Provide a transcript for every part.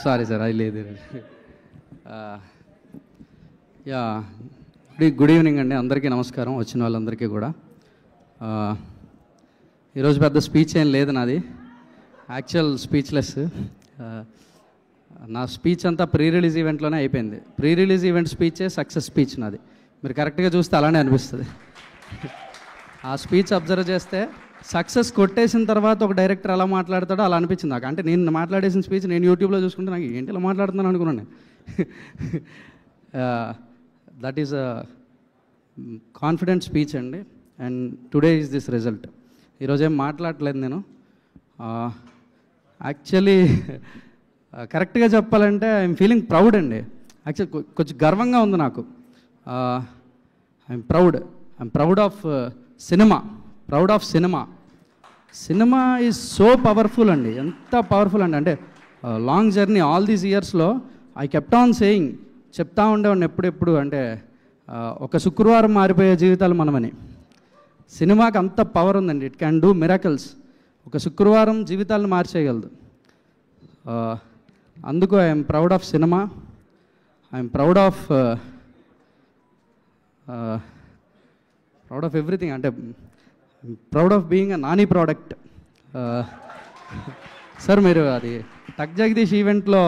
Sorry sir, అది లేదు. Yeah, good evening అండి, అందరికీ నమస్కారం, వచ్చిన వాళ్ళందరికీ కూడా. ఈరోజు పెద్ద స్పీచ్ ఏం లేదు నాది, యాక్చువల్ స్పీచ్లెస్. నా స్పీచ్ అంతా ప్రీ రిలీజ్ ఈవెంట్లోనే అయిపోయింది. ప్రీ రిలీజ్ ఈవెంట్ స్పీచే సక్సెస్ స్పీచ్ నాది. మీరు కరెక్ట్గా చూస్తే అలానే అనిపిస్తుంది. ఆ స్పీచ్ అబ్జర్వ్ చేస్తే సక్సెస్ కొట్టేసిన తర్వాత ఒక డైరెక్టర్ ఎలా మాట్లాడతాడో అలా అనిపించింది నాకు. అంటే నేను మాట్లాడేసిన స్పీచ్ నేను యూట్యూబ్లో చూసుకుంటే నాకు ఏంటి ఇలా మాట్లాడుతున్నాను అనుకున్నాను నేను. That is a confident speech అండి. And today is this result. ఈరోజు ఏం మాట్లాడలేదు నేను. యాక్చువల్లీ కరెక్ట్గా చెప్పాలంటే ఐఎమ్ ఫీలింగ్ ప్రౌడ్ అండి. యాక్చువల్ కొంచెం గర్వంగా ఉంది నాకు. I'm proud of cinema. Cinema is so powerful అండి. ఎంత పవర్ఫుల్ అండి అంటే లాంగ్ జర్నీ ఆల్ దీస్ ఇయర్స్లో ఐ కెప్ట్ ఆన్ సేయింగ్, చెప్తా ఉండేవాడిని ఎప్పుడెప్పుడు అంటే ఒక శుక్రవారం మారిపోయే జీవితాలు మనమని. సినిమాకి అంత పవర్ ఉందండి. It can do miracles. ఒక శుక్రవారం జీవితాలను మార్చేయగలదు. అందుకు I'm proud of cinema. I'm proud of everything. అంటే proud of being a Nani product. Sir మీరు అది టక్ జగదీష్ ఈవెంట్లో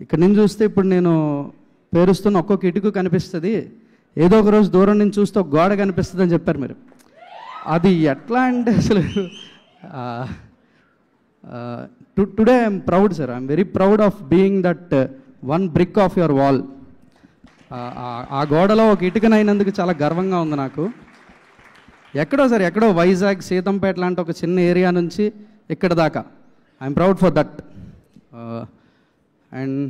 ఇక్కడ నుంచి చూస్తే ఇప్పుడు నేను పేరుస్తున్న ఒక్కొక్క ఇటుకు కనిపిస్తుంది, ఏదో ఒక రోజు దూరం నుంచి చూస్తే ఒక గోడ కనిపిస్తుంది అని చెప్పారు మీరు. అది ఎట్లా అంటే అసలు today I'm proud sir. I'm very proud of being that one brick of your wall. ఆ గోడలో ఒక ఇటుకనైనందుకు చాలా గర్వంగా ఉంది నాకు. ఎక్కడో వైజాగ్ సీతంపేట లాంటి ఒక చిన్న ఏరియా నుంచి ఇక్కడ దాకా I'm proud for that. And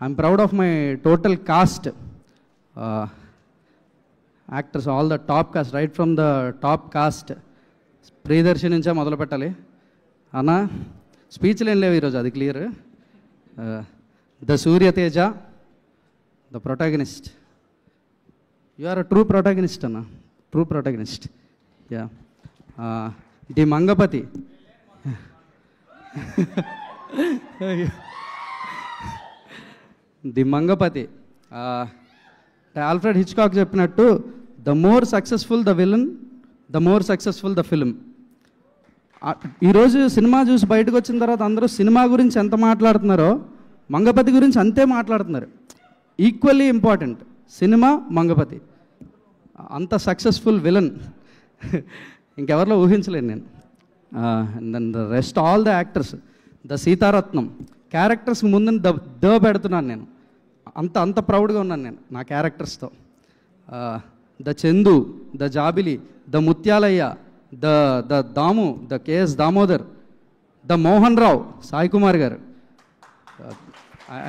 I'm proud of my total cast, actors, all the top cast, right from the top cast. Priyadarshi నుంచే మొదలు పెట్టాలి అన్న. స్పీచ్లు ఏం లేవు ఈరోజు, అది clear. The Suryateja, the protagonist. You are a true protagonist అన్న, true protagonist. Yeah. The Mangapathi. The Mangapathi. Alfred Hitchcock చెప్పినట్టు, the more successful the villain, the more successful the film. ఈరోజు సినిమా చూసి బయటకు వచ్చిన తర్వాత అందరూ సినిమా గురించి ఎంత మాట్లాడుతున్నారో మంగపతి గురించి అంతే మాట్లాడుతున్నారు. Equally important cinema, Mangapathi. అంత సక్సెస్ఫుల్ విలన్ ఇంకెవరిలో ఊహించలేను నేను. Then the rest all the actors, the Seetharatnam క్యారెక్టర్స్కి ముందు ద పెడుతున్నాను నేను. అంత ప్రౌడ్గా ఉన్నాను నేను నా క్యారెక్టర్స్తో. The Chandu, the Jabili, the Muthyalayya, the Damu, the KS Damodar, the Mohan Rao, Sai Kumar garu.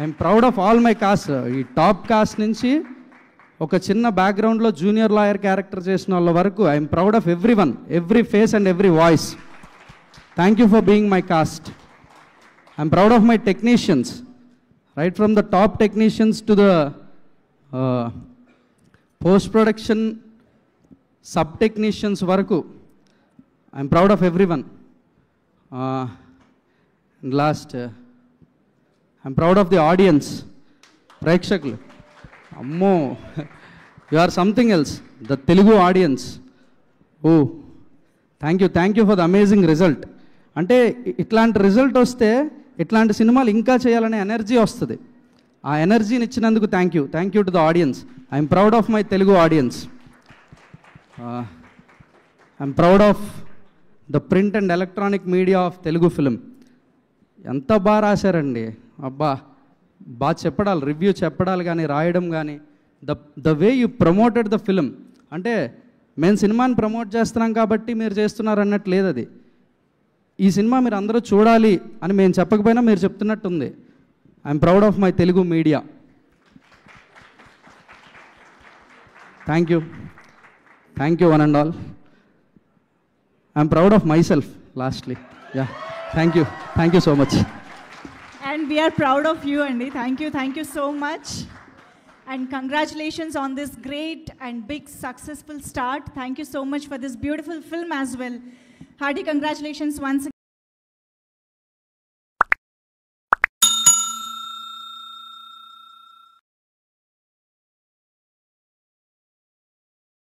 I'm proud of all my cast. ఈ టాప్ కాస్ట్ నుంచి ఒక చిన్న బ్యాక్గ్రౌండ్లో జూనియర్ లాయర్ క్యారెక్టర్ చేసిన వాళ్ళ వరకు I'm proud of everyone, every face and every voice. Thank you for being my cast. I'm proud of my technicians, right from the top technicians to the post production sub technicians వరకు. I'm proud of everyone. Last I'm proud of the audience, ప్రేక్షకులు. అమ్మో, you are something else, the Telugu audience. Oh thank you for the amazing result. అంటే ఇట్లాంటి result వస్తే ఇట్లాంటి సినిమాలు ఇంకా చేయాలనే ఎనర్జీ వస్తుంది. ఆ ఎనర్జీని ఇచ్చినందుకు thank you to the audience. I'm proud of my Telugu audience. I'm proud of the print and electronic media of Telugu film. ఎంత బాగా రాశారండి, అబ్బా, బాగా చెప్పడాలి, రివ్యూ చెప్పడాలి కానీ రాయడం కానీ, the way you promoted the film. అంటే మేము సినిమాని ప్రమోట్ చేస్తున్నాం కాబట్టి మీరు చేస్తున్నారు అన్నట్టు లేదు. అది ఈ సినిమా మీరు అందరూ చూడాలి అని మేము చెప్పకపోయినా మీరు చెప్తున్నట్టుంది. I'm proud of my Telugu media. Thank you one and all. I'm proud of myself lastly. Yeah, thank you so much. And we are proud of you, Andy. Thank you so much. And congratulations on this great and big successful start. Thank you so much for this beautiful film as well. Hearty congratulations once again.